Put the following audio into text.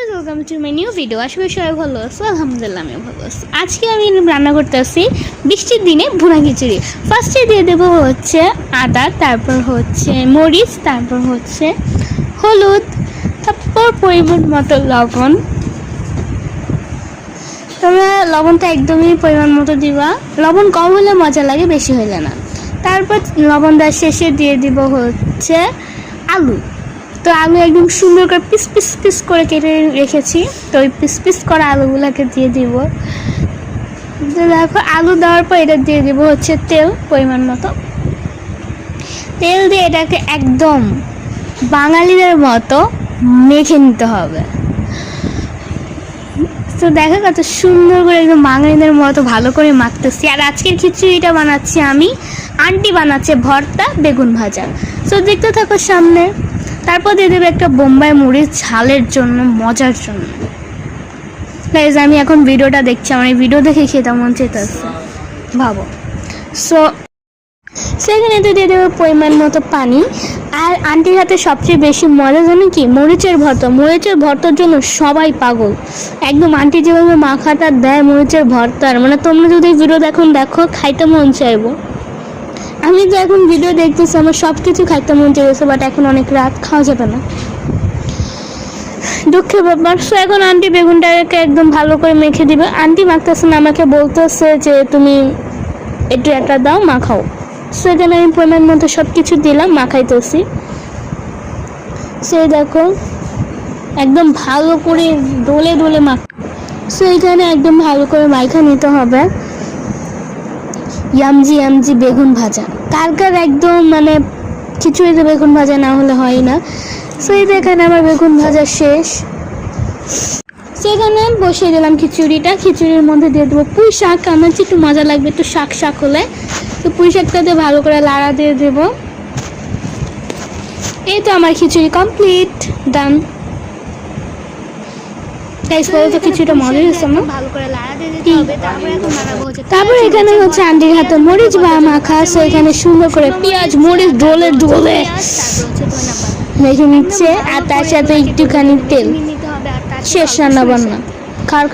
Guys, welcome to my new video. আশা করি সবাই ভালো আছো। আলহামদুলিল্লাহ আমিও ভালো আছি। আজকে আমি রান্না করতে আসছি বৃষ্টির দিনে ভুনা খিচুড়ি। ফার্স্টে দিয়ে দেবো হচ্ছে আদা, তারপর হচ্ছে মরিচ, তারপর হচ্ছে হলুদ, তারপর পরিমাণ মতো লবণ। তোমরা লবণটা একদমই পরিমাণ মতো দিবা, লবণ কম হলে মজা লাগে, বেশি হইলে না। তারপর লবণ দেওয়ার শেষে দিয়ে দিব হচ্ছে আলু। তো আলু একদম সুন্দর করে পিস পিস পিস করে কেটে রেখেছি, তো ওই পিস পিস করা আলুগুলোকে দিয়ে দিব। তো দেখো আলু দেওয়ার পর এটা দিয়ে দিব হচ্ছে তেল, পরিমাণ মতো তেল দিয়ে এটাকে একদম বাঙালিদের মতো মেখে নিতে হবে। তো দেখো কত সুন্দর করে একদম বাঙালিদের মতো ভালো করে মাখতেছি। আর আজকের খিচুড়িটা বানাচ্ছি আমি, আন্টি বানাচ্ছে ভর্তা বেগুন ভাজা। তো দেখতে থাকো সামনে। তারপর দিয়ে দেবে একটা বোম্বাই মরিচ ঝালের জন্য, মজার জন্য। গাইজ আমি এখন ভিডিওটা দেখছি, আমার এই ভিডিও দেখে খেতে মন চাইতেছে, ভাবো। সেখানে তো দিয়ে দেবে পরিমাণ মতো পানি। আর আন্টির হাতে সবচেয়ে বেশি মজা জানো কি? মরিচের ভর্তা। মরিচের ভর্তার জন্য সবাই পাগল একদম। আন্টি যেভাবে মাখাটা দেয় মরিচের ভর্তার, মানে তোমরা যদি ভিডিও দেখো খাইতে মন চাইবো। আমি তো এখন ভিডিও দেখতেছি, আমার সব কিছু খাইতে মন চাইছে, বাট এখন অনেক রাত, খাওয়া যাবে না, দুঃখের ব্যাপার। সো এখন আন্টি বেগুনটাকে একদম ভালো করে মেখে দিবে। আন্টি মাখতেছে না, আমাকে বলতেছে যে তুমি একটু একটা দাও, মাখাও। সো এখানে আমি পরিমাণ মতো সব কিছু দিলাম, মাখাইতেছি। সে দেখো একদম ভালো করে ডলে ডলে মাখ। সো এখানে একদম ভালো করে মাখা নিতে হবে। ইয়ামজি বেগুন ভাজা, কার কার একদম মানে খিচুড়িতে বেগুন ভাজা না হলে হয় না। সো এই দেখেন আমার বেগুন ভাজা শেষ। সেখানে বসিয়ে দিলাম খিচুড়িটা। খিচুড়ির মধ্যে দিয়ে দেবো পুঁই শাক, আমার একটু মজা লাগবে একটু শাক শাক হলে। তো পুঁই শাকটাতে ভালো করে লাড়া দিয়ে দেবো। এই তো আমার খিচুড়ি কমপ্লিট, ডান। খিচুড়িটা মজা হয়েছে না? তারপর এখানে হচ্ছে আন্টির হাতে মরিচ বা মাখা। সো এখানে সুন্দর করে পেঁয়াজ মরিচ ডলে ডলে মেখে নিচ্ছে, আর তার সাথে একটুখানি তেল। শেষ রান্না বান্না। কার